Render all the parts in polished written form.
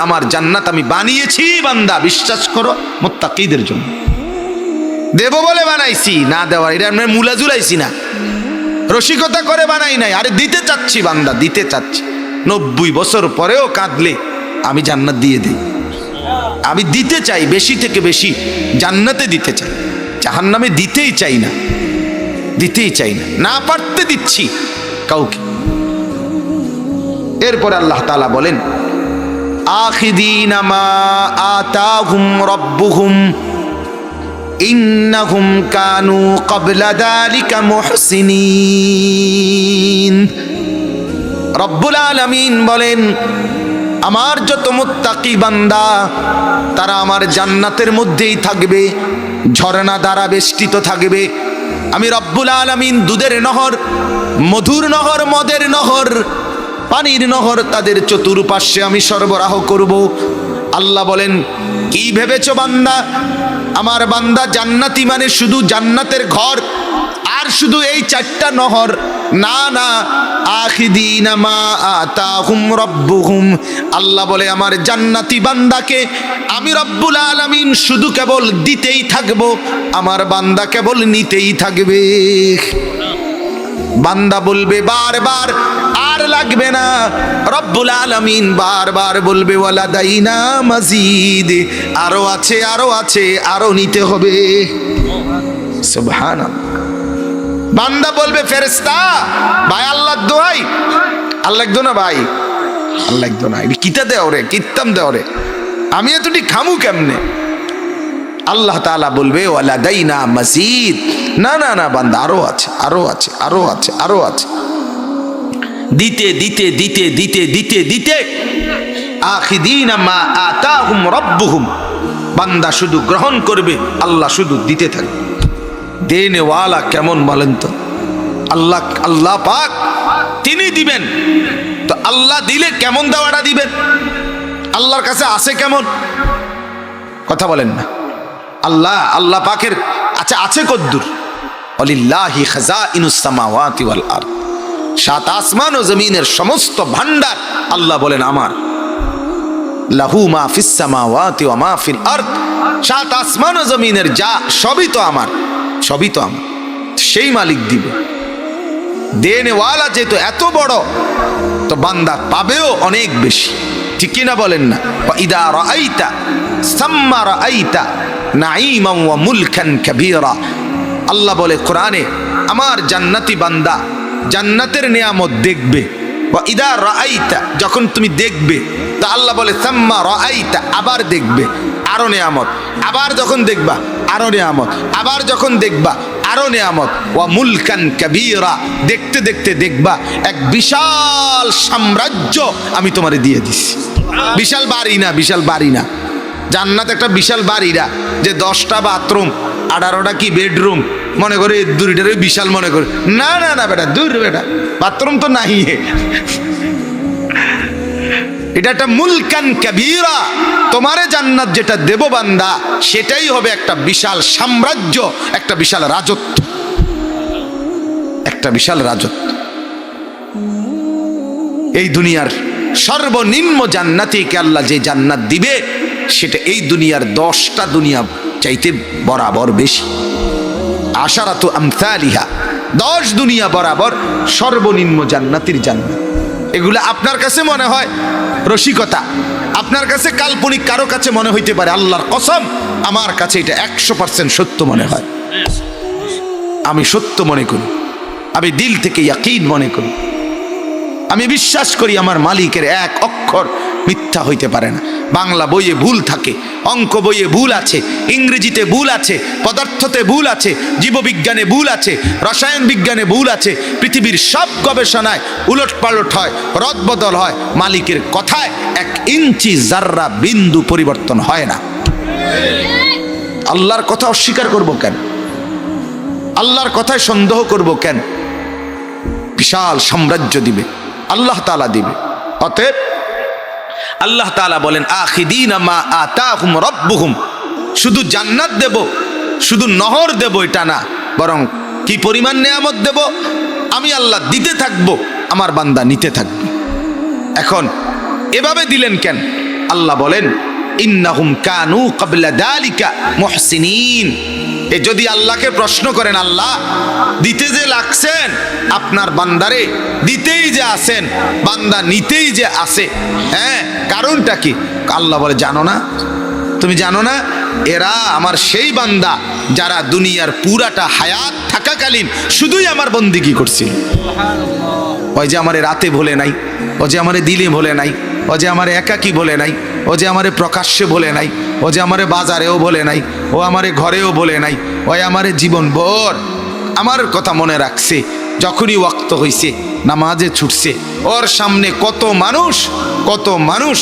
আমার জান্নাত আমি বানিয়েছি বান্দা বিশ্বাস করো মুত্তাকিদের জন্য। দেব বলে বানাইছি, না দেওয়ার এটা আমরা মুলা ঝুলাইছি না, রসিকতা করে বানাই নাই। আরে দিতে চাচ্ছি বান্দা, দিতে চাচ্ছি। 90 বছর পরেও কাঁদলে আমি জান্নাত দিয়ে দিই। আমি দিতে চাই, বেশি থেকে বেশি জান্নাতে দিতে চাই, জাহান্নামে দিতেই চাই না, দিতেই চাই না, না পারতে দিচ্ছি কাউকে। এরপর আল্লাহ তাআলা বলেন আখিদিনা মা আতাহুম রাব্বুহুম ইন্নাহুম কানু ক্বাবলা যালিকা মুহসিনিন। রব্বুল আলামিন বলেন আমার যত মুত্তাকি বান্দা তারা আমার জান্নাতের মধ্যেই থাকবে, ঝর্ণা দ্বারা বেষ্টিত থাকবে। আমি রব্বুল আলামিন দুধের নহর, মধুর নহর, মদের নহর, পানির নহর তাদের চতুর্পার্শ্বে আমি সরবরাহ করব। আল্লাহ বলেন কি ভেবেছো বান্দা, আমার বান্দা জান্নাতি মানে শুধু জান্নাতের ঘর আর শুধু এই 4টা নহর? না না, আখিদিনা মা আতাহুম রাব্বুহুম, আল্লাহ বলে আমার জান্নাতি বান্দাকে আমি রব্বুল আলামিন শুধু কেবল দিতেই থাকবো, আমার বান্দা কেবল নিতেই থাকবে। বান্দা বলবে বারবার আর লাগবে না, রব্বুল আলামিন বারবার বলবে ওয়ালাদাইনা মাজিদ, আরো আছে, আরো আছে, আরো নিতে হবে। সুবহানাল্লাহ। বান্দা বলবে ফেরেশতা ভাই আল্লাহর দোহাই, আল্লাহ একদো না ভাই, আল্লাহ একদো না, কিতা দেও রে, কিত্তাম দেও রে, আমি এতটি খামু কেমনে? আল্লাহ তাআলা বলবে ওয়ালাদাইনা মাজিদ, না না না বান্দা আরো আছে, আরো আছে, আরো আছে, আরো আছে। দিতে দিতে দিতে দিতে দিতে দিতে আখিদিনা মা আতাহুম রাব্বুহুম, বান্দা শুধু গ্রহণ করবে, আল্লাহ শুধু দিতে থাকবে। দেনেওয়ালা কেমন বলেন তো? আল্লাহ, আল্লাহ পাক তিনি দিবেন। তো আল্লাহ দিলে কেমন দেওয়াটা দিবেন? আল্লাহর কাছে আছে কেমন? কথা বলেন না। আল্লাহ, আল্লাহ পাকের আচ্ছা আছে কদ্দুর? ওয়ালিল্লাহি খাযাইনুস সামাওয়াতি ওয়াল আরদ, 7 আসমান ও জমিনের সমস্ত ভান্ডার আল্লাহ বলেন আমার। লাহু মা ফিস সামাওয়াতি ওয়া মা ফিল আরদ, 7 আসমান ও জমিনের যা সবই তো আমার, সবই তো আমার, সেই মালিক দিবে। দেনেওয়ালা যেহেতু এত বড়, তো বান্দা পাবেও অনেক বেশি, ঠিক কিনা বলেন না? ইদা রাআইতা সাম্মা রাআইতা নাঈমান ওয়া মুলকান কাবীরা, আল্লাহ বলে কোরআনে আমার জান্নাতি বান্দা জান্নাতের নিয়ামত দেখবে। ওয়া ইদা রাআইতা, যখন তুমি দেখবে, তা আল্লাহ বলে সাম্মা রাআইতা, আবার দেখবে আরো নিয়ামত, আবার যখন দেখবা আরো নিয়ামত, আবার যখন দেখবা আরো নিয়ামত। ওয়া মুলকান কাবীরা, দেখতে দেখতে দেখবা এক বিশাল সাম্রাজ্য আমি তোমারে দিয়ে দিছি। বিশাল বাড়ি না, বিশাল বাড়ি না, জান্নাত একটা বিশাল বাড়ি না যে 10টা বাথরুম 18টা কি বেডরুম মনে করে দুইটারে বিশাল মনে করে, না না না বেটা, দূর বেটা, বাথরুম তো নাই। এটা একটা মুলকান কাবীরা, তোমারে জান্নাত যেটা দেব বান্দা সেটাই হবে একটা বিশাল সাম্রাজ্য, একটা বিশাল রাজত্ব, একটা বিশাল রাজত্ব। এই দুনিয়ার সর্বনিম্ন জান্নাতীকে আল্লাহ যে জান্নাত দিবে সেটা এই দুনিয়ার 10টা দুনিয়া চাইতে বরাবর বেশি। আশারাতু আমসালিহা, 10 দুনিয়া বরাবর সর্বনিম্ন জান্নাতির জান্নাত। এগুলো আপনার কাছে মনে হয় রসিকতা, আপনার কাছে কাল্পনিক, কারো কাছে মনে হইতে পারে, আল্লাহর কসম আমার কাছে এটা 100% সত্য মনে হয়। আমি সত্য মনে করি, আমি দিল থেকে ইয়াকিন মনে করি, আমি বিশ্বাস করি আমার মালিকের এক অক্ষর মিথ্যা হইতে পারে না। বাংলা বইয়ে ভুল থাকে, অঙ্ক বইয়ে ভুল আছে, ইংরেজিতে ভুল আছে, পদার্থতে ভুল আছে, জীববিজ্ঞানে ভুল আছে, রসায়ন বিজ্ঞানে ভুল আছে, পৃথিবীর সব গবেষণায় উলট পালট হয়, রদবদল হয়, মালিকের কথায় 1 ইঞ্চি জাররা বিন্দু পরিবর্তন হয় না। আল্লাহর কথা অস্বীকার করব কেন? আল্লাহর কথায় সন্দেহ করব কেন? বিশাল সাম্রাজ্য দিবে আল্লাহ তাআলা দিবে। অতএব আল্লাহ তাআলা বলেন আখিদিনা মা আতাহুম রাব্বুহুম, শুধু জান্নাত দেব, শুধু নহর দেব এটা না, বরং কি পরিমাণ নিয়ামত দেব আমি আল্লাহ দিতে থাকবো, আমার বান্দা নিতে থাকবে। এখন এভাবে দিলেন কেন? আল্লাহ বলেন ইন্নাহুম কানু ক্বাবলা যালিকা মুহসিনিন। এ যদি আল্লাহকে প্রশ্ন করেন, আল্লাহ দিতে যে লাগছেন আপনার বান্দারে, দিতেই যে আছেন, বান্দা নিতেই যে আছে, হ্যাঁ কারণটা কি? আল্লাহ বলে জানো না? তুমি জানো না? এরা আমার সেই বান্দা যারা দুনিয়ার পুরাটা হায়াত থাকাকালীন শুধুই আমার বন্দিগি করছিল। ওই যে আমারে রাতে ভোলে নাই, ও যে আমারে দিলে ভোলে নাই, ও যে আমারে একাকী বলে নাই, ও যে আমারে প্রকাশ্যে বলে নাই, ও যে আমারে বাজারেও বলে নাই, ও আমারে ঘরেও বলে নাই, ওই আমারে জীবন ভর আমার কথা মনে রাখছে। যখনই ওয়াক্ত হইছে নামাজে ছুটছে, ওর সামনে কত মানুষ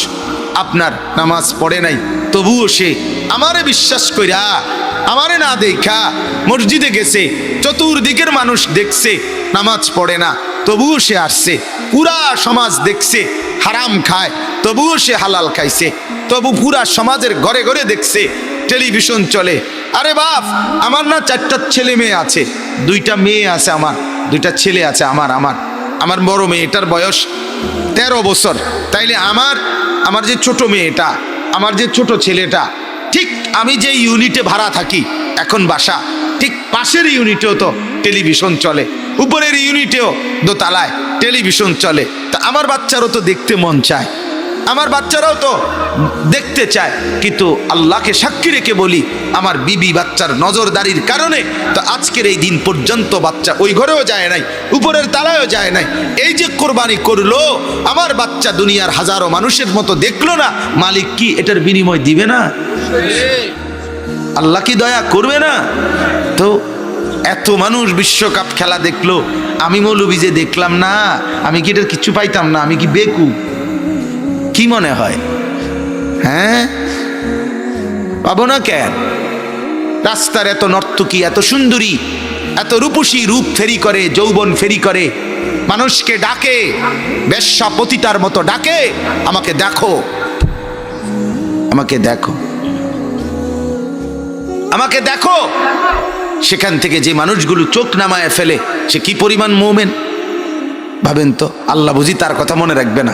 আপনার নামাজ পড়ে নাই, তবুও সে আমারে বিশ্বাস কইরা আমারে না দেখা মসজিদে গেছে, চতুর্দিকের মানুষ দেখছে নামাজ পড়ে না, তবুও সে আসছে। পুরা সমাজ দেখছে হারাম খায়, তবুও সে হালাল খাইছে। তবু পুরা সমাজের ঘরে ঘরে দেখছে টেলিভিশন চলে। আরে বাপ, আমার না 4টা ছেলে মেয়ে আছে, 2টা মেয়ে আছে আমার, 2টা ছেলে আছে আমার বড় মেয়েটার বয়স 13 বছর। তাইলে আমার যে ছোট মেয়েটা, আমার যে ছোট ছেলেটা, ঠিক আমি যে ইউনিটে ভাড়া থাকি এখন বাসা, ঠিক পাশের ইউনিটেও তো টেলিভিশন চলে, উপরের ইউনিটেও দোতলায় টেলিভিশন চলে। তা আমার বাচ্চারও তো দেখতে মন চায়, আমার বাচ্চারাও তো দেখতে চায়, কিন্তু আল্লাহকে সাক্ষী রেখে বলি আমার বিবি বাচ্চার নজরদারির কারণে তো আজকের এই দিন পর্যন্ত বাচ্চা ওই ঘরেও যায় নাই, উপরের তালায়ও যায় নাই। এই যে কোরবানি করলো আমার বাচ্চা দুনিয়ার হাজারো মানুষের মতো দেখলো না, মালিক কি এটার বিনিময় দিবে না? আল্লাহ কি দয়া করবে না? তো এত মানুষ বিশ্বকাপ খেলা দেখলো, আমি মৌলবি যে দেখলাম না, আমি কি এটার কিছু পাইতাম না? আমি কি বেকু? কি মনে হয়? হ্যাঁ পাবো না কেন? রাস্তার এত নর্তকী, এত সুন্দরী, এত রূপসী, রূপ ফেরি করে, যৌবন ফেরি করে, মানুষকে ডাকে, বেশ্যা পতিতার মতো ডাকে, আমাকে দেখো, আমাকে দেখো, আমাকে দেখো। সেখান থেকে যে মানুষগুলো চোখ নামায় ফেলে, সে কি পরিমাণ মুমিন ভাবেন তো। আল্লাহ বুঝি তার কথা মনে রাখবে না?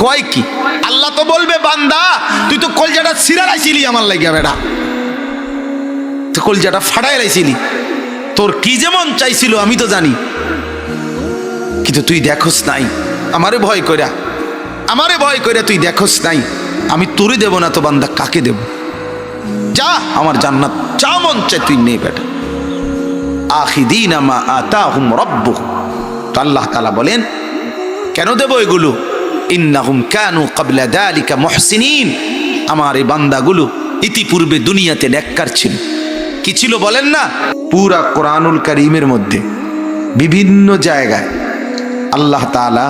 কয় কি? আল্লাহ তো বলবে, বান্দা তুই তো কলজাটা ছিঁড়া লাইছিলি আমার লাগিয়া, বেটা তুই কলজাটা ফাটাই লাইছিলি, তোর কি যেমন চাইছিল আমি তো জানি, কিন্তু তুই দেখোস নাই। আমারে ভয় কইরা তুই দেখোস নাই। আমি তোরে দেব না তো বান্দা কাকে দেব? যা, আমার জান্নাত যা মন চাই তুই নে বেটা। আখিদিনা মা আতাহুম রাব্বুহুম। তো আল্লাহ তাআলা বলেন কেন দেব এগুলো? ইন্নাহুম কানু ক্বাবলা যালিকা মুহসিনিন। আমার এই বান্দাগুলো ইতিপূর্বে দুনিয়াতে নেককার ছিল। কি ছিল বলেন না? পুরা কোরআনুল কারীমের মধ্যে বিভিন্ন জায়গায় আল্লাহ তাআলা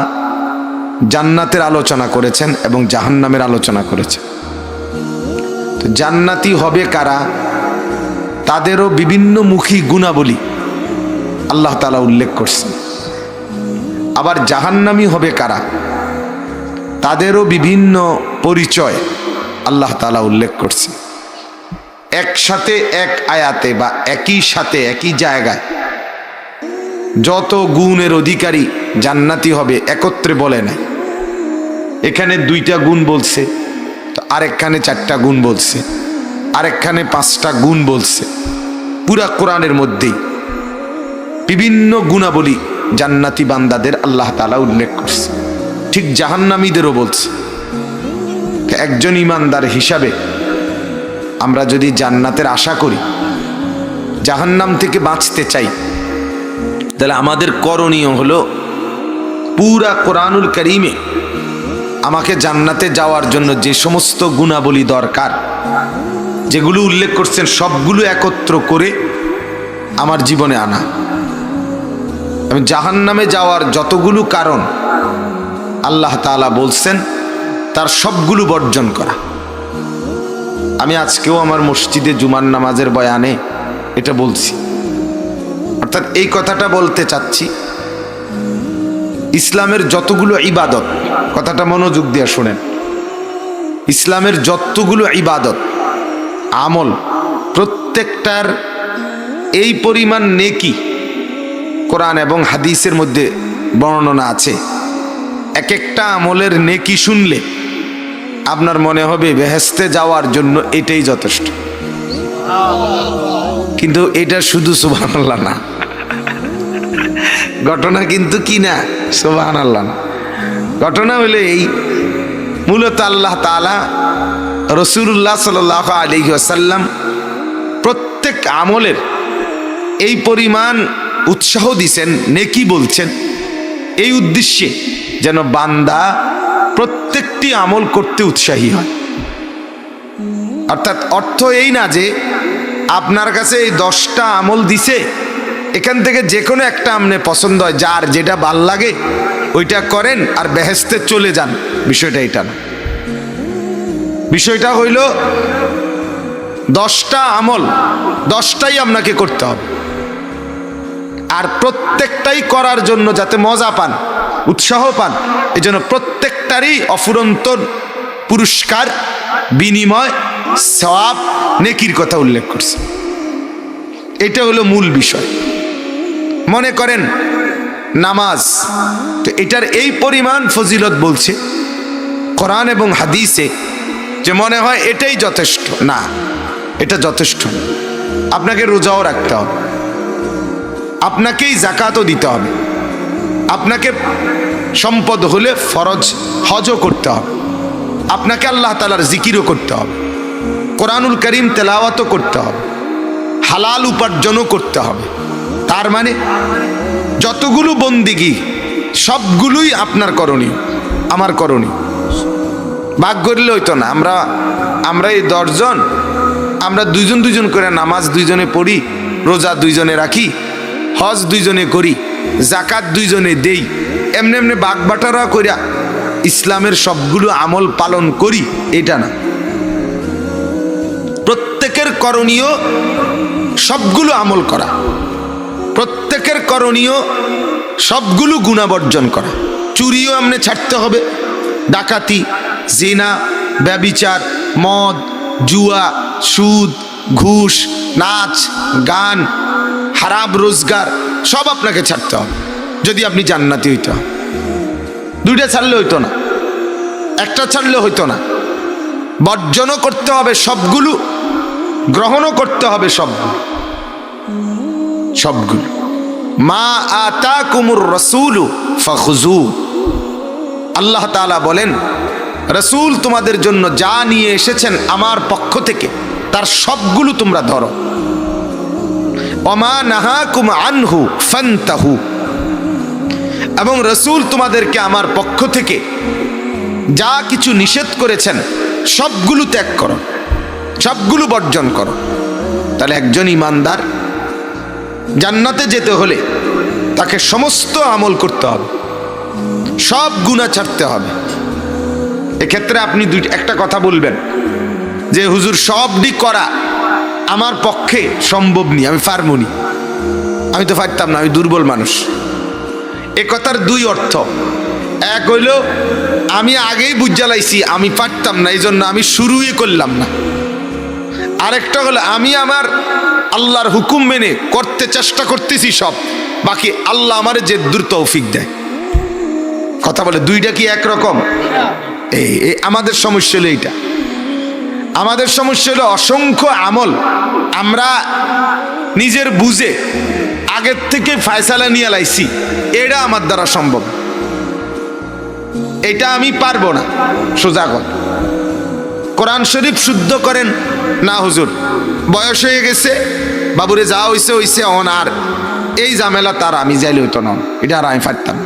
জান্নাতের আলোচনা করেছেন এবং জাহান্নামের আলোচনা করেছেন। তো জান্নাতি হবে কারা, তাদেরও বিভিন্ন মুখী গুণাবলী আল্লাহ তাআলা উল্লেখ করছেন। আবার জাহান্নামী হবে কারা, তাদেরও বিভিন্ন পরিচয় আল্লাহ তাআলা উল্লেখ করছেন। একসাথে এক আয়াতে বা একই সাথে একই জায়গায় যত গুণের অধিকারী জান্নাতি হবে একত্রে বলে নাই। এখানে 2টা গুণ বলছে, তো আরেকখানে 4টা গুণ বলছে, আরেকখানে 5টা গুণ বলছে। পুরা কোরআনের মধ্যেই বিভিন্ন গুণাবলী জান্নাতি বান্দাদের আল্লাহ তাআলা উল্লেখ করছে। ঠিক জাহান্নামীদেরও বলছে। একজন ইমানদার হিসাবে আমরা যদি জান্নাতের আশা করি, জাহান্নাম থেকে বাঁচতে চাই, তাহলে আমাদের করণীয় হলো পুরা কোরআনুল কারীমে আমাকে জান্নাতে যাওয়ার জন্য যে সমস্ত গুণাবলী দরকার, যেগুলো উল্লেখ করছেন, সবগুলো একত্র করে আমার জীবনে আনা। আমি জাহান্নামে যাওয়ার যতগুলো কারণ আল্লাহ তাআলা বলছেন তার সবগুলো বর্জন করা। আমি আজকেও আমার মসজিদে জুমার নামাজের বয়ানে এটা বলছি। অর্থাৎ এই কথাটা বলতে চাচ্ছি, ইসলামের যতগুলো ইবাদত, কথাটা মনোযোগ দিয়ে শোনেন, ইসলামের যতগুলো ইবাদত আমল, প্রত্যেকটার এই পরিমাণ নেকি কোরআন এবং হাদিসের মধ্যে বর্ণনা আছে। এক একটা আমলের নেকি শুনলে আপনার মনে হবে বেহেশতে যাওয়ার জন্য এটাই যথেষ্ট। কিন্তু এটা শুধু সুবহানাল্লাহ না, ঘটনা কিন্তু কি না, সুবহানাল্লাহ না। ঘটনা হলো এই, মূলত আল্লাহ তাআলা রাসূলুল্লাহ সাল্লাল্লাহু আলাইহি ওয়াসাল্লাম প্রত্যেক আমলের এই পরিমাণ উৎসাহ দিছেন, নেকি বলছেন, এই উদ্দেশ্যে যেন বান্দা প্রত্যেকটি আমল করতে উৎসাহী হয়। অর্থাৎ অর্থ এই না যে আপনার কাছে এই 10টা আমল দিছে, এখান থেকে যে কোনো একটা আমনে পছন্দ হয়, যার যেটা ভাল লাগে ওইটা করেন আর বেহেশতে চলে যান, বিষয়টা এটা না। বিষয়টা হইল 10টা আমল 10টাই আপনাকে করতে হবে, আর প্রত্যেকটাই করার জন্য যাতে মজা পান, উৎসাহ পান, এই জন্য প্রত্যেকটারই অফুরন্ত পুরস্কার, বিনিময়, সওয়াব, নেকির কথা উল্লেখ করছে। এটা হলো মূল বিষয়। মনে করেন নামাজ, তো এটার এই পরিমাণ ফজিলত বলছে কোরআন এবং হাদিসে যে মনে হয় এটাই যথেষ্ট। না, এটা যথেষ্ট না। আপনাকে রোজাও রাখতে হবে, আপনাকেই যাকাতও দিতে হবে, আপনাকে সম্পদ হলে ফরজ হজও করতে হবে, আপনাকে আল্লাহ তাআলার জিকিরও করতে হবে, কোরআনুল কারীম তেলাওয়াতও করতে হবে, হালাল উপার্জনও করতে হবে। তার মানে যতগুলো বন্দিগি সবগুলোই আপনার করণীয়, আমার করণীয়। ভাগ করলে হইতো না। আমরা এই 10 জন, আমরা দুইজন করে নামাজ দুইজনে পড়ি, রোজা দুইজনে রাখি, হজ দুইজনে করি, জাকাত দুইজনে দেই, এমনি এমনি ভাগ বাটারা করিয়া ইসলামের সবগুলো আমল পালন করি, এটা না। প্রত্যেকের করণীয় সবগুলো আমল করা, প্রত্যেকের করণীয় সবগুলো গুনাহ বর্জন করা। চুরিও এমনি ছাড়তে হবে, ডাকাতি, জিনা, ব্যভিচার, মদ, জুয়া, সুদ, ঘুষ, নাচ, গান, হারাম রোজগার সব আপনাকে ছাড়তে হবে যদি আপনি জান্নাতি হইতে হয়। 2টা ছাড়লে হইতো না, একটা ছাড়লে হইতো না। বর্জনও করতে হবে সবগুলো, গ্রহণও করতে হবে সবগুলো। মা আতাকুমুর রাসূলু ফাখুযু। আল্লাহ তাআলা বলেন, রাসূল তোমাদের জন্য যা নিয়ে এসেছেন আমার পক্ষ থেকে তার সবগুলো তোমরা ধরো। ওমা নাহাকুম আনহু ফান্তাহু। এবং রাসূল তোমাদেরকে আমার পক্ষ থেকে যা কিছু নিষেধ করেছেন সবগুলো ত্যাগ করো, সবগুলো বর্জন করো। তাহলে একজন ইমানদার জান্নাতে যেতে হলে তাকে সমস্ত আমল করতে হবে, সব গুনাহ ছাড়তে হবে। এক্ষেত্রে আপনি একটা কথা বলবেন যে হুজুর সবটি করা আমার পক্ষে সম্ভব নেই, আমি পারবো না, আমি তো পারতাম না, আমি দুর্বল মানুষ। এ কথার 2 অর্থ। এক হইল আমি আগেই বুঝালাইছি আমি পারতাম না, এই জন্য আমি শুরুই করলাম না। আরেকটা হলো আমি আমার আল্লাহর হুকুম মেনে করতে চেষ্টা করতেছি সব, বাকি আল্লাহ আমার যে দূর তৌফিক দেয়। কথা বলে 2টা কি একরকম? এই আমাদের সমস্যা হলো এইটা। আমাদের সমস্যা হলো অসংখ্য আমল আমরা নিজের বুঝে আগের থেকে ফয়সালা নিয়ে লাইছি, এটা আমার দ্বারা সম্ভব, এটা আমি পারবো না। সোজা কথা। কোরআন শরীফ শুদ্ধ করেন না হুজুর, বয়স হয়ে গেছে, বাবুরে যা হইছে হইছে, আর এই ঝামেলা তার আমি যাইলে হইতো না, এটা আর আমি পারতাম।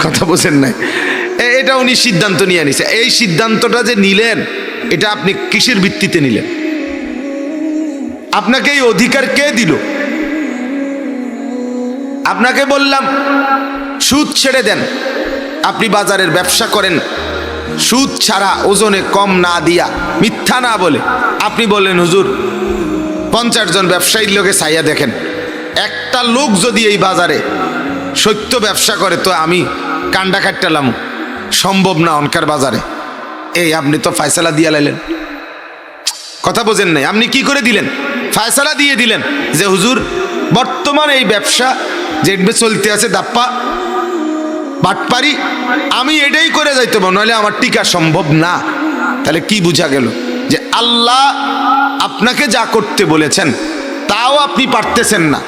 কথা বোঝেন নাই? এটা উনি সিদ্ধান্ত নিয়ে নিছে। এই সিদ্ধান্তটা যে নিলেন, এটা আপনি কিসের ভিত্তিতে নিলেন? আপনাকে এই অধিকার কে দিল? আপনাকে বললাম সুদ ছেড়ে দেন, আপনি বাজারের ব্যবসা করেন, সুদ ছাড়া ওজনে কম না দিয়া, মিথ্যা না বলে। আপনি বললেন হুজুর 50 জন ব্যবসায়ীর লোকে চাইয়া দেখেন, একটা লোক যদি এই বাজারে সত্য ব্যবসা করে তো আমি কান্ডা কাটলাম, সম্ভব না অনকার বাজারে। এই আপনি তো ফয়সালা দিয়ে লাইলেন। কথা বোঝেন নাই? আপনি কি করে দিলেন? ফয়সালা দিয়ে দিলেন যে হুজুর বর্তমান এই ব্যবসা যেভাবে চলতে আছে দাপ্পা, বাটপারি আমি এটাই করে যাইতে পারবো, নাহলে আমার টিকা সম্ভব না। তাহলে কি বোঝা গেল? যে আল্লাহ আপনাকে যা করতে বলেছেন তাও আপনি পারতেছেন না,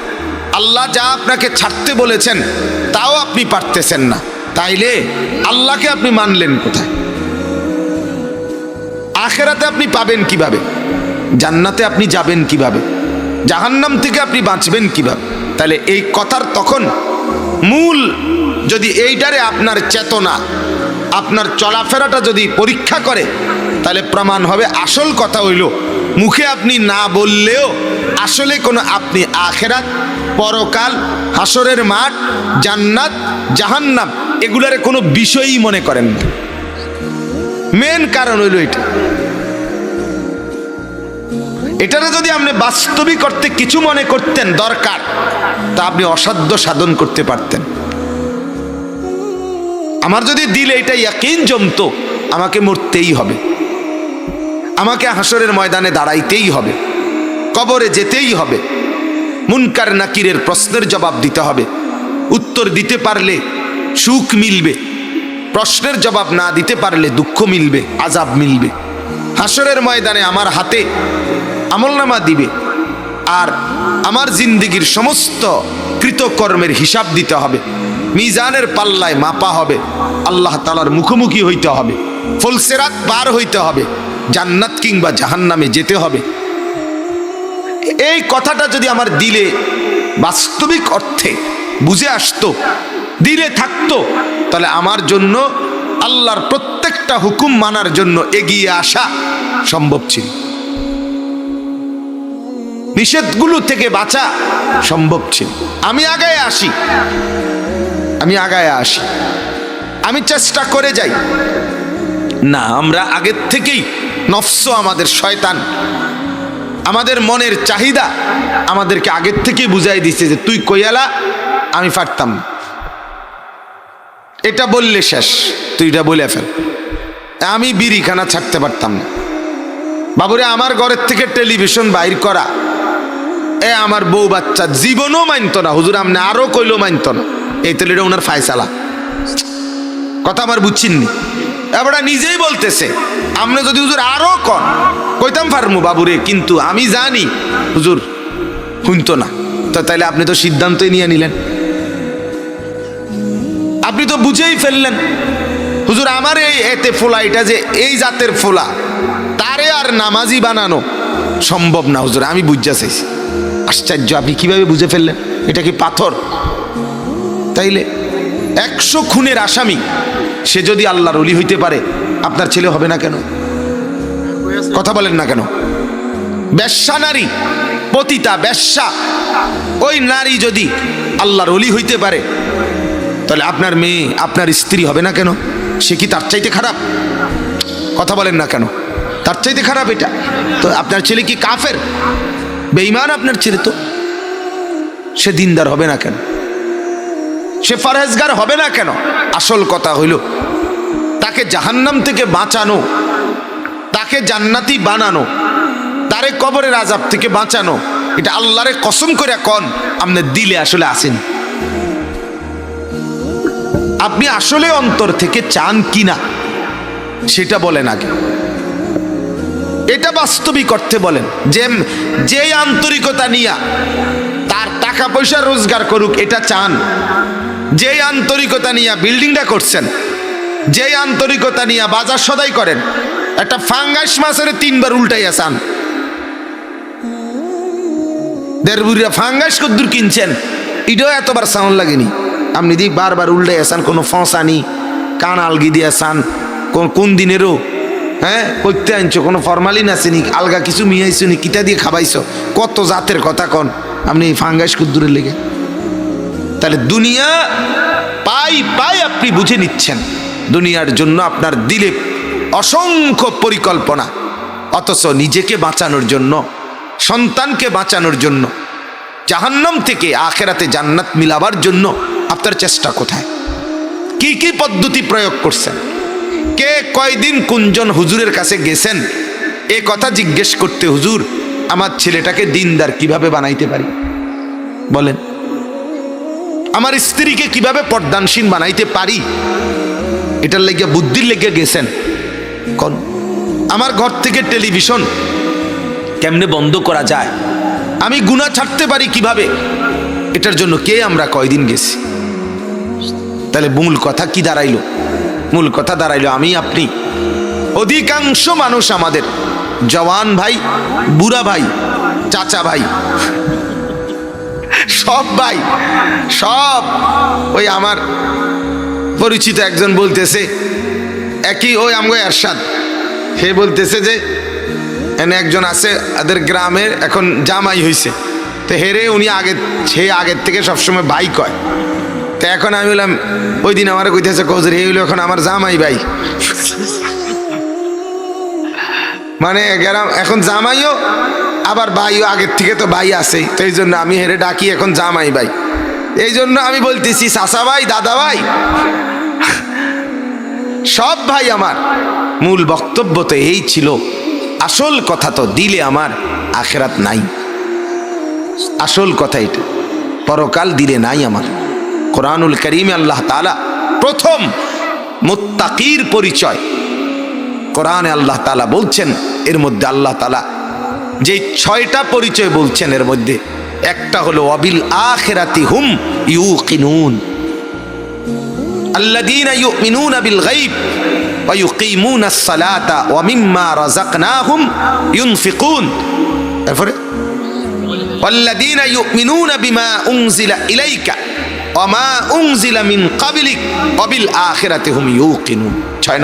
আল্লাহ যা আপনাকে ছাড়তে বলেছেন তাও আপনি পারতেছেন না। তাইলে আল্লাহকে আপনি মানলেন কোথায়? আখেরাতে আপনি পাবেন কিভাবে? জান্নাতে আপনি যাবেন কিভাবে? জাহান্নাম থেকে আপনি বাঁচবেন কিভাবে? তাহলে এই কথার তখন মূল যদি এইটারে আপনার চেতনা, আপনার চলাফেরাটা যদি পরীক্ষা করে, তাহলে প্রমাণ হবে আসল কথা হইল মুখে আপনি না বললেও আসলে কোনো আপনি আখেরাত, পরকাল, হাসরের মাঠ, জান্নাত, জাহান্নাম এগুলার কোনো বিষয়ই মনে করেন না। মেন কারণ হইল এটা। এটারে যদি আপনি বাস্তবিক করতে কিছু মনে করতেন দরকার, তা আপনি অসাধ্য সাধন করতে পারতেন। আমার যদি দিলে এটা ইয়াকিন জমতো আমাকে মরতেই হবে, আমাকে হাসরের ময়দানে দাঁড়াইতেই হবে, কবরে যেতেই হবে, মুনকার নাকিরের প্রশ্নের জবাব দিতে হবে। উত্তর দিতে পারলে সুখ মিলবে, প্রশ্নের জবাব না দিতে পারলে দুঃখ মিলবে, আযাব মিলবে। হাসরের ময়দানে আমার হাতে আমলনামা দিবে, আর আমার জিন্দেগির সমস্ত কৃতকর্মের হিসাব দিতে হবে। মিজানের পাল্লায় মাপা হবে, আল্লাহ তাআলার মুখোমুখি হইতে হবে, ফুলসিরাত পার হইতে হবে, জান্নাত কিংবা জাহান্নামে যেতে হবে। এই কথাটা যদি আমার দিলে বাস্তবিক অর্থে বুঝে আসতো, দিলে থাকতো, তাহলে আমার জন্য আল্লাহর প্রত্যেকটা হুকুম মানার জন্য এগিয়ে আসা সম্ভব ছিল, নিষেধগুলো থেকে বাঁচা সম্ভব ছিল। আমি আগায় আসি, আমি চেষ্টা করে যাই না। আমরা আগের থেকেই নফস, আমাদের শয়তান, আমাদের মনের চাহিদা আমাদেরকে আগের থেকেই বুঝাই দিচ্ছে যে তুই কইয়ালা, আমি পারতাম, এটা বললে শেষ, তুই এটা বলে ফেল। আমি বিড়িখানা ছাড়তে পারতাম না বাবুরে, আমার ঘরের থেকে টেলিভিশন বাইর করা আমার বউ বাচ্চা জীবনও মানত না। হুজুর আপনি আরো কইলো মানত না, এই তো এটা ওনার ফায়সালা। কথা আমার বুঝছেননি? এবার নিজেই বলতেছে আপনি যদি হুজুর আরো কইতাম পারমু বাবুরে, কিন্তু আমি জানি হুজুর শুনতো না। তো তাইলে আপনি তো সিদ্ধান্তই নিয়ে নিলেন, আপনি তো বুঝেই ফেললেন হুজুর আমার এই এতে ফোলা, এটা যে এই জাতের ফোলা, তারে আর নামাজি বানানো সম্ভব না। হুজুর আমি বুঝা চাইছি। আশ্চর্য, আপনি কিভাবে বুঝে ফেললেন? এটা কি পাথর? তাইলে 100 খুনের আসামি সে যদি আল্লাহর ওলি হইতে পারে, আপনার ছেলে হবে না কেন? কথা বলেন না কেন? বেশ্যা নারী, পতিতা বেশ্যা, ওই নারী যদি আল্লাহর ওলি হইতে পারে, তাহলে আপনার মেয়ে, আপনার স্ত্রী হবে না কেন? সে কি তার চাইতে খারাপ? কথা বলেন না কেন? তার চাইতে খারাপ এটা। তো আপনার ছেলে কি কাফের, বেঈমান? আপনার ছেলে তো সে দিনদার হবে না কেন? সে ফরহেজগার হবে না কেন? আসল কথা হইল তাকে জাহান্নাম থেকে বাঁচানো, তাকে জান্নাতি বানানো, তারে কবরের আযাব থেকে বাঁচানো, এটা আল্লাহরে কসম করে কোন আপনি দিলে আসলে আসেন? আপনি আসলে অন্তর থেকে চান কিনা সেটা বলেন আগে, এটা বাস্তবিক অর্থে বলেন। যে আন্তরিকতা নিয়া তার টাকা পয়সা রোজগার করুক এটা চান, যে আন্তরিকতা নিয়া বিল্ডিংটা করছেন, যে আন্তরিকতা নিয়া বাজার সদাই করেন, একটা ফাঙ্গাস মাছের 3 বার উল্টাইয়া চান, 1.5 বুড়িয়া ফাঙ্গাস কদ্দুর কিনছেন, এটাও এতবার সাউন্ড লাগেনি। আপনি দি বারবার উল্টাইয়া চান, কোনো ফসানি কান আলগি দিয়া চান, কোন দিনেরও, হ্যাঁ করতে আনছো, কোনো ফরমালিন আসেনি, আলগা কিছু মিয়াইছো নি, কিটা দিয়ে খাবাইছো, কত জাতের কথা কন আপনি ফাঙ্গাস কদ্দুরের লেগে। তাহলে দুনিয়া পাই আপনি বুঝে নিচ্ছেন, দুনিয়ার জন্য আপনার দিলে অসংখ্য পরিকল্পনা, অথচ নিজেকে বাঁচানোর জন্য, সন্তানকে বাঁচানোর জন্য, জাহান্নাম থেকে আখেরাতে জান্নাত মিলাবার জন্য আপনার চেষ্টা কোথায়? কি কি পদ্ধতি প্রয়োগ করছেন? কে কয়দিন কোনজন হুজুরের কাছে গেছেন এ কথা জিজ্ঞেস করতে, হুজুর আমার ছেলেটাকে দিনদার কিভাবে বানাইতে পারি বলেন? আমার স্ত্রীকে কিভাবে পর্দানসীন বানাইতে পারি, এটার লেগে বুদ্ধির লেগে গেছেন কোন? আমার ঘর থেকে টেলিভিশন কেমনে বন্ধ করা যায়, আমি গুনাহ ছাড়তে পারি কিভাবে, এটার জন্য কে আমরা কয়দিন গেছি। তাহলে মূল কথা কি দাঁড়াইলো? মূল কথা দাঁড়াইলো আমি আপনি, অধিকাংশ মানুষ আমাদের জওয়ান ভাই, বুড়া ভাই, চাচা ভাই, সব ভাই সব। ওই আমার পরিচিত একজন বলতেছে, একই ওই আমগো এরশাদ, সে বলতেছে যে এনে একজন আছে ওদের গ্রামের, এখন জামাই হইছে, তো হেরে উনি সে আগের থেকে সবসময় ভাই কয়। তো এখন আমি বললাম, ওই দিন আমার কইতেছে কৌজুর হে হইলো এখন আমার জামাই ভাই, মানে গ্রাম এখন জামাইও আবার ভাইও, আগের থেকে তো ভাই আছে, তো এই জন্য আমি হেরে ডাকি এখন জামাই ভাই। এই জন্য আমি বলতেছি চাচা ভাই, দাদা ভাই, সব ভাই আমার। মূল বক্তব্য তো এই ছিল, আসল কথা তো দিলে আমার আখিরাত নাই, আসল কথা এটা, পরকাল দিলে নাই আমার। কোরআনুল কারীমে আল্লাহ তাআলা প্রথম মুত্তাকির পরিচয় কোরআনে আল্লাহ তাআলা বলছেন, এর মধ্যে আল্লাহ তাআলা যে 6টা পরিচয় বলছেন, এর মধ্যে একটা হলো ওয়াবিল আখিরাতি হুম ইউকিনুন, আল্লাযীনা ইউমিনুনা বিল গায়ব ওয়া ইউকিমুনাস সালাতা ওয়া মিম্মা রাযাকনাহুম ইউনফিকুন। তারপরে ওয়াল্লাযীনা ইউমিনুনা বিমা উনজিলা ইলাইকা ওয়া মা উনজিলা মিন ক্বাবলিক ওয়া বিল আখিরাতি হুম ইউকিনুন। 6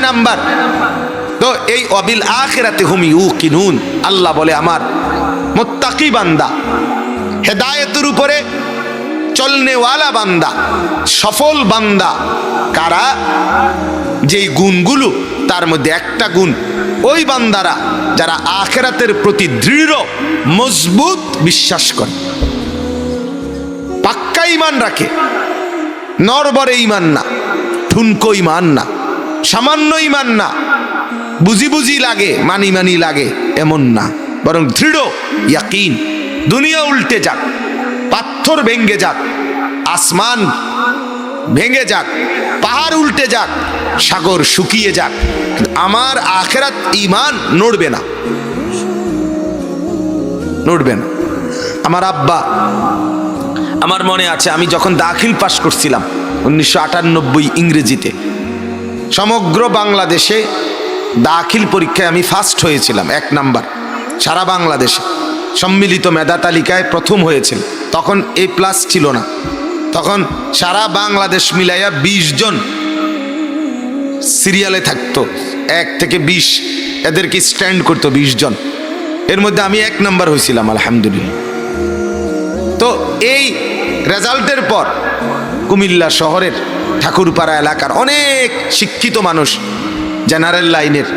নাম্বার। তো এই ওয়াবিল আখিরাতি হুম ইউকিনুন, আল্লাহ বলে আমার মুত্তাকি বান্দা, হেদায়েতের উপরে চলনেওয়ালা বান্দা, সফল বান্দা কারা? যেই গুণগুলো, তার মধ্যে একটা গুণ, ওই বান্দারা যারা আখিরাতের প্রতি দৃঢ় মজবুত বিশ্বাস করে, পাক্কা ঈমান রাখে, নরবরে ঈমান না, ঠুনকো ঈমান না, সামান্য ঈমান না, বুঝি লাগে, মানি লাগে, এমন না, বরং দৃঢ় ইয়াকিন। দুনিয়া উল্টে যাক, পাথর ভেঙ্গে যাক, আসমান ভেঙে যাক, পাহাড় উল্টে যাক, সাগর শুকিয়ে যাক, আমার আখিরাত ঈমান নড়বে না। আমার আব্বা, আমার মনে আছে আমি যখন দাখিল পাশ করছিলাম 1998 ইংরেজিতে, সমগ্র বাংলাদেশে দাখিল পরীক্ষায় আমি ফার্স্ট হয়েছিলাম, 1 নাম্বার সারা বাংলাদেশে, সম্মিলিত মেধা তালিকায় প্রথম হয়েছিল। তখন A+ ছিল না, তখন সারা বাংলাদেশ মিলাইয়া 20 জন সিরিয়ালে থাকতো, 1 থেকে 20 এদেরকে স্ট্যান্ড করতো 20 জন, এর মধ্যে আমি 1 নাম্বার হয়েছিলাম আলহামদুলিল্লাহ। তো এই রেজাল্টের পর কুমিল্লা শহরের ঠাকুরপাড়া এলাকার অনেক শিক্ষিত মানুষ জেনারেল লাইনের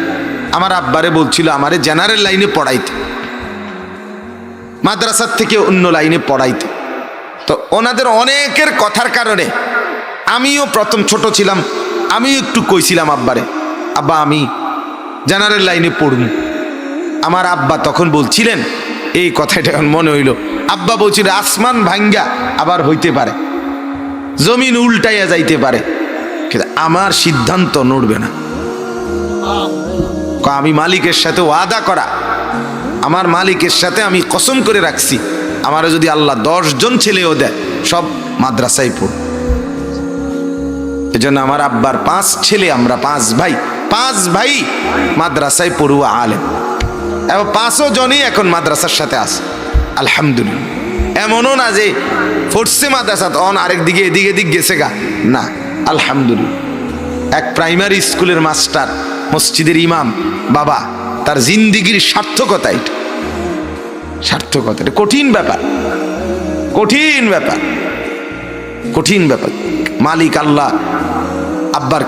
আমার আব্বারে বলছিল আমারে জেনারেল লাইনে পড়াইতে, মাদ্রাসার থেকে অন্য লাইনে পড়াইতে। তো ওনাদের অনেকের কথার কারণে আমিও প্রথম ছোট ছিলাম, আমিও একটু কইছিলাম আব্বারে, আব্বা আমি জেনারেল লাইনে পড়ব। আমার আব্বা তখন বলছিলেন, এই কথাটা এখন মনে হইল, আব্বা বলছিল আসমান ভাঙ্গা আবার হইতে পারে, জমিন উল্টাইয়া যাইতে পারে, কিন্তু আমার সিদ্ধান্ত নড়বে না। আমি মালিকের সাথে ওয়াদা করা, আমার মালিকের সাথে আমি কসম করে রাখছি, আমারও যদি আল্লাহ 10 জন ছেলেও দেয়, সব মাদ্রাসায় পড়ব। এজন্য আমার আব্বার 5 ছেলে, আমরা 5 ভাই মাদ্রাসায় পড়ুয়া আলেম, এবং 5 জনই এখন মাদ্রাসার সাথে আছে আলহামদুলিল্লাহ। এমনও না যে ফোর্সে মাদ্রাসা তখন আরেক দিকে এদিক গেছে গা, না আলহামদুলিল্লাহ। এক প্রাইমারি স্কুলের মাস্টার, মসজিদের ইমাম বাবা, তার জিন্দিগির সার্থকতা, এটা সার্থকতা, এটা কঠিন ব্যাপার। মালিক আল্লাহ আব্বার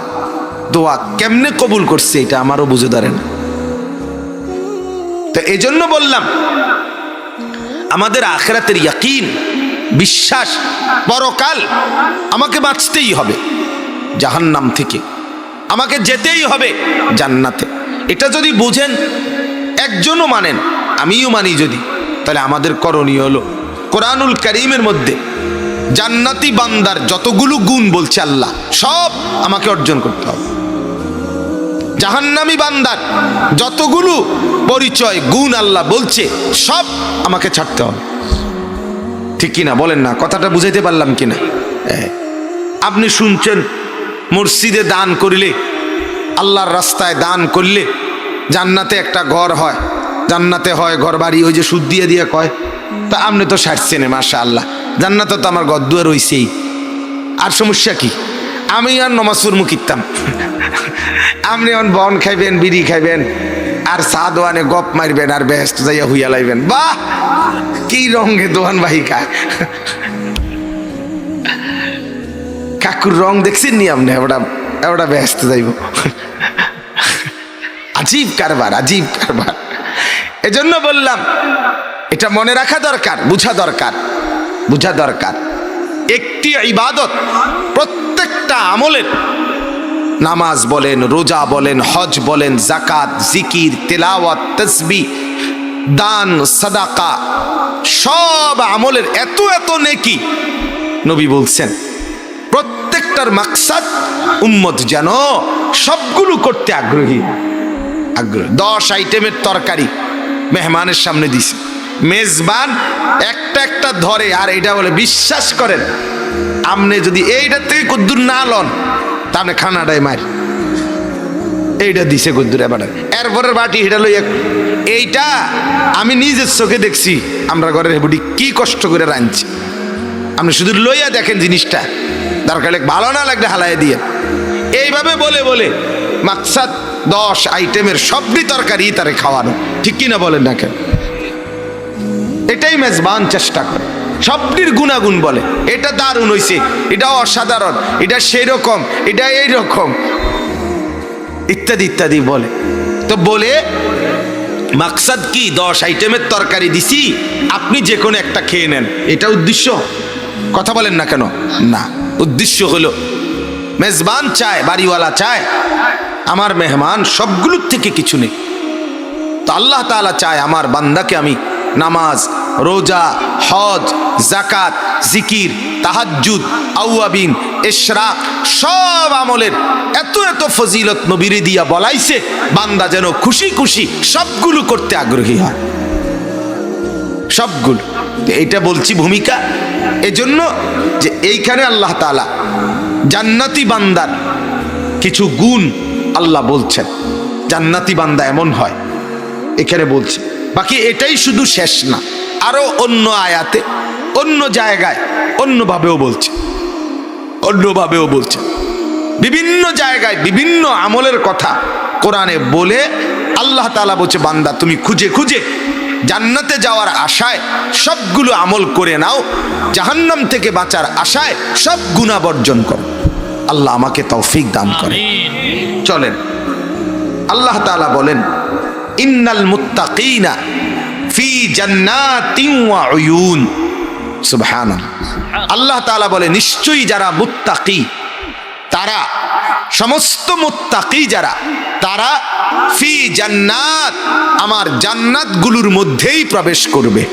দোয়া কেমনে কবুল করছে এটা আমারও বুঝে ধরে না। তো এই জন্য বললাম, আমাদের আখিরাতের ইয়াকিন, বিশ্বাস, পরকাল, আমাকে বাঁচতেই হবে জাহান্নাম থেকে, আমাকে যেতেই হবে জান্নাতে। এটা যদি বুঝেন, একজনও মানেন, আমিও মানি যদি, তাহলে আমাদের করণীয় হলো কোরআনুল কারীমের মধ্যে জান্নাতি বান্দার যতগুলো গুণ বলছে আল্লাহ, সব আমাকে অর্জন করতে হবে। জাহান্নামী বান্দার যতগুলো পরিচয় গুণ আল্লাহ বলছে সব আমাকে ছাড়তে হবে। ঠিক কিনা বলেন না? কথাটা বুঝাইতে পারলাম কিনা? আপনি শুনছেন মসজিদে দান করিলে, আল্লাহর রাস্তায় দান করলে জান্নাতে একটা ঘর হয়, জান্নাতে হয় ঘর বাড়ি, ওই যে সুদ দিয়ে দিয়ে কয়। তা আপনি তো সারছেন মাশাআল্লাহ, জান্নাতে তো আমার ঘর দুয়ার হইছেই, আর সমস্যা কি? আমি আর নমাজুর মুখিতাম, আপনি এখন বন খাইবেন, বিড়ি খাইবেন, আর চা দোয়ানে গপ মারবেন, আর বেহেস্ত যাইয়া হুইয়া লাইবেন। বাহ, কি রঙে দোয়ান ভাই খায়। কাকুর রং দেখছেন নি আপনি? এবার বেহেস্ত যাইব। আজীব কারবার, আজীব কারবার। এজন্য বললাম এটা মনে রাখা দরকার, বুঝা দরকার, বুঝা দরকার। একটি ইবাদত, প্রত্যেকটা আমলের, নামাজ বলেন, রোজা বলেন, হজ বলেন, যাকাত, জিকির, তেলাওয়াত, তাসবিহ, দান, সাদাকা, সব আমলের এত এত নেকি। নবী বলছেন প্রত্যেকটার মাকসাদ উম্মত যেন সবগুলো করতে আগ্রহী। 10 আইটেমের তরকারি মেহমানের সামনে দিছে, মেজবান একটা একটা ধরে, আর এটা বলে বিশ্বাস করেন আপনি যদি এইটার থেকে কদ্দুর না লন তা আপনি খানাটাই মার। এইটা দিছে কদ্দুর, এরপরের বাটি এটা লইয়া, এইটা আমি নিজের চোখে দেখছি আমরা ঘরের বুড়ি কি কষ্ট করে রাঁধছি। আপনি শুধু লইয়া দেখেন জিনিসটা, দরকার ভালো না লাগলে হালাই দিয়ে। এইভাবে বলে বলে মাকসাদ 10 আইটেমের সবটি তরকারি তারে খাওয়ানো। ঠিক কিনা বলেন না কেন? এটাই মেজবান চেষ্টা করে, সবটির গুণাগুণ বলে, এটা দারুণ হইছে, এটা অসাধারণ, এটা সেই রকম, এটা এই রকম, ইত্যাদি ইত্যাদি বলে। তো বলে মাকসাদ কি? 10 আইটেমের তরকারি দিছি, আপনি যে কোনো একটা খেয়ে নেন, এটা উদ্দেশ্য? কথা বলেন না কেন? না, উদ্দেশ্য হলো মেজবান চায়, বাড়িওয়ালা চায় আমার মেহমান সবগুলোর থেকে কিছু নেই। তো আল্লাহ তাআলা চায় আমার বান্দাকে আমি নামাজ, রোজা, হজ, যাকাত, জিকির, তাহাজ্জুদ, আওয়াবিন, ইশরাক, সব আমলের এত এত ফজিলত নবীরে দিয়া বলাইছে, বান্দা যেন খুশি খুশি সবগুলো করতে আগ্রহী হয়, সবগুলো। এইটা বলছি ভূমিকা এজন্য যে এইখানে আল্লাহ তাআলা জান্নাতি বান্দার কিছু গুণ আল্লাহ বলছেন, জান্নাতি বান্দা এমন হয় এখানে বলছে। বাকি এটাই শুধু শেষ না, আরো অন্য আয়াতে, অন্য জায়গায় অন্যভাবেও বলছে, অন্যভাবেও বলছে। বিভিন্ন জায়গায় বিভিন্ন আমলের কথা কোরআনে বলে আল্লাহ তাআলা বলছে, বান্দা তুমি খুঁজে খুঁজে জান্নাতে যাওয়ার আশায় সবগুলো আমল করে নাও, জাহান্নাম থেকে বাঁচার আশায় সব গুনাহ বর্জন করো। আল্লাহ আমাকে তৌফিক দান করে। চলেন, আল্লাহ তাআলা বলেন, ইন্নাল মুত্তাকিনা ফি জান্নাতিন ওয়া উয়ুন। সুবহানাল্লাহ। আল্লাহ তাআলা বলে নিশ্চয়ই যারা মুত্তাকি, তারা সমস্ত মুত্তাকি যারা, তারা ফি জান্নাত, আমার জান্নাতগুলোর মধ্যেই প্রবেশ করবে।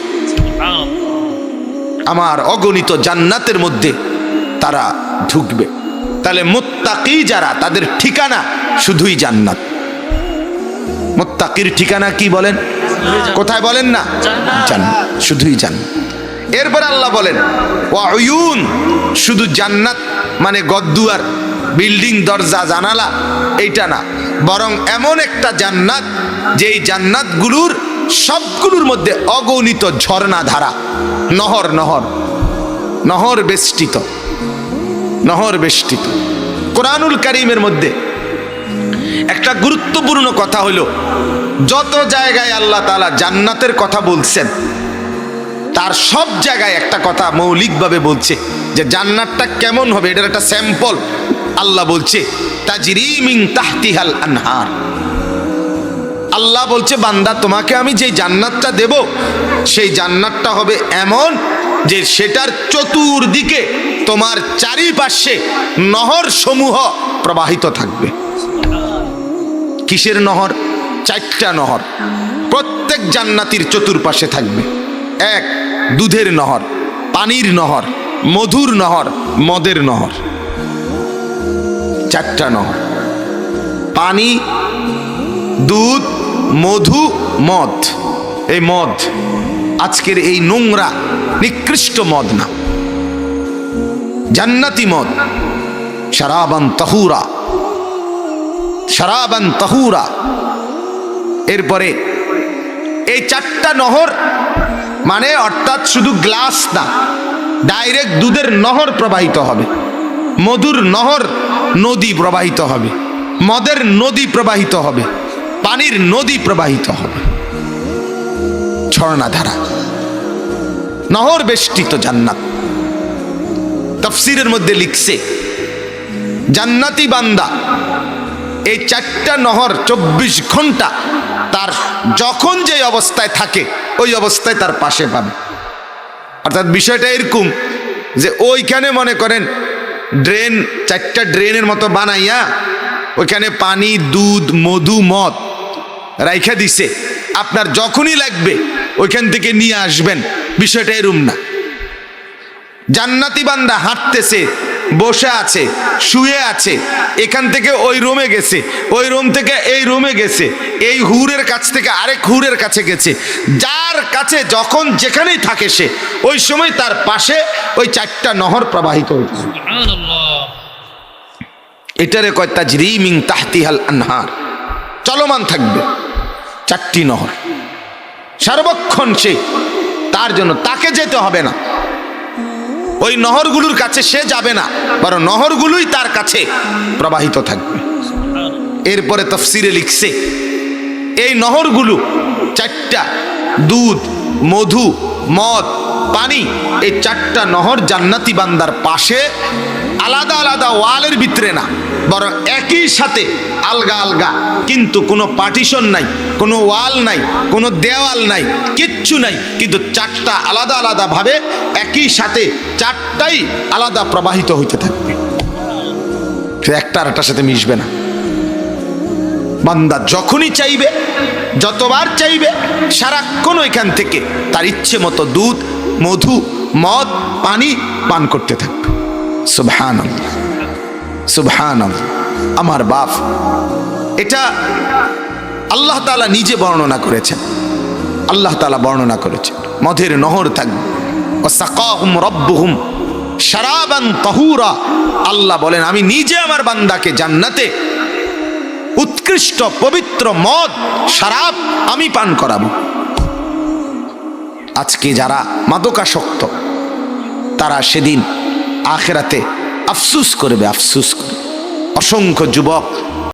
আমার অগণিত জান্নাতের মধ্যে তারা ঢুকবে। তাহলে মুত্তাকি যারা, তাদের ঠিকানা শুধুই জান্নাত। মুত্তাকির ঠিকানা কি বলেন? কোথায় বলেন না? জান্নাত, শুধুই জান্নাত। এরপর আল্লাহ বলেন ওয়া উয়ুন, শুধু জান্নাত মানে গদ্দুয়ার, বিল্ডিং, দরজা, জানালা, এইটা না, বরং এমন একটা জান্নাত যেই জান্নাতগুলোর সবগুলোর মধ্যে অগণিত ঝর্ণা ধারা, নহর নহর নহর বেষ্টিত, নহর বেষ্টিত। কোরআনুল কারীমের মধ্যে একটা গুরুত্বপূর্ণ কথা হলো, যত জায়গায় আল্লাহ তাআলা জান্নাতের কথা বলছেন তার সব জায়গায় একটা কথা মৌলিকভাবে বলছে যে জান্নাতটা কেমন হবে, এটার একটা স্যাম্পল আল্লাহ বলছে, তাজরি মিন তাহতিহাল আনহার। আল্লাহ বলছে, বান্দা তোমাকে আমি যে জান্নাতটা দেব, সেই জান্নাতটা হবে এমন যে সেটার চতুর্দিকে তোমার চারিপাশে নহর সমূহ প্রবাহিত থাকবে। কিসের নহর? 4টা নহর প্রত্যেক জান্নাতীর চতুর্পাশে থাকবে। 1, দুধের নহর, পানির নহর, মধুর নহর, মদের নহর। চারটা নহর, পানি, দুধ, মধু, মদ। এই মদ আজকের এই নোংরা নিকৃষ্ট মদ না, জান্নাতি মদ। শারাবান তাহুরা, শারাবান তাহুরা। এরপরে এই চারটা নহর মানে অর্থাৎ শুধু গ্লাস না, ডাইরেক্ট দুধের নহর প্রবাহিত হবে, মধুর নহর নদী প্রবাহিত হবে, মদের নদী প্রবাহিত হবে, পানির নদী প্রবাহিত হবে, ঝর্ণাধারা, নহর বেষ্টিত জান্নাত। তাফসীরের মধ্যে লিখছে জান্নাতি বান্দা এই চারটা নহর 24 ঘন্টা তার যখন যে অবস্থায় থাকে ওই অবস্থায় তার পাশে পাবে। অর্থাৎ বিষয়টা এরকম যে ওইখানে মনে করেন ড্রেন, চারটা ড্রেনের মতো বানাইয়া ওইখানে পানি, দুধ, মধু, মদ রাইখা দিছে, আপনার যখনই লাগবে ওইখান থেকে নিয়ে আসবেন। বিষয়টা এরকম না। জান্নাতি বান্দা হাঁটতেছে, বসে আছে, শুয়ে আছে, এখান থেকে ওই রুমে গেছে, ওই রুম থেকে এই রুমে গেছে, এই হুরের কাছ থেকে আরেক হুরের কাছে গেছে, যার কাছে যখন যেখানেই থাকে সে ওই সময় তার পাশে ওই চারটা নহর প্রবাহিত হচ্ছে। এটারে কয় তাজরি মিন তাহতিহাল আনহার, চলমান থাকবে চারটি নহর সার্বক্ষণ। সে তার জন্য তাকে যেতে হবে না, ওই নহরগুলোর কাছে সে যাবে না, বরং নহরগুলোই তার কাছে প্রবাহিত থাকবে। এরপরে তাফসীরে লিখছে এই নহরগুলো চারটা, দুধ, মধু, মদ, পানি, এই চারটা নহর জান্নাতি বান্দার পাশে আলাদা আলাদা ওয়ালের ভিতরে না, বরং একই সাথে আলগা আলগা, কিন্তু কোনো পার্টিশন নাই, কোনো ওয়াল নাই, কোনো দেওয়াল নাই, কিচ্ছু নাই, কিন্তু চারটা আলাদা আলাদা ভাবে একই সাথে চারটাই আলাদা প্রবাহিত হইতে থাকবে, একটা আরেকটার সাথে মিশবে না। বান্দা যখনই চাইবে, যতবার চাইবে, সারাক্ষণ ওইখান থেকে তার ইচ্ছে মতো দুধ, মধু, মদ, পানি পান করতে থাকবে। সুবহানাল্লাহ, সুবহানাল্লাহ। আমার বাপ, এটা আল্লাহ তাআলা নিজে বর্ণনা করেছেন। আল্লাহ তাআলা বর্ণনা করেছেন মদের নহর থাকবে। ওয়াসাকাহুম রাব্বুহুম শারাবান তাহুরা। আল্লাহ বলেন আমি নিজে আমার বান্দাকে জান্নাতে উৎকৃষ্ট পবিত্র মদ, শরাব আমি পান করাবো। আজকে যারা মাদকাসক্ত তারা সেদিন আখিরাতে আফসুস করবে, আফসুস করবে। অসংখ্য যুবক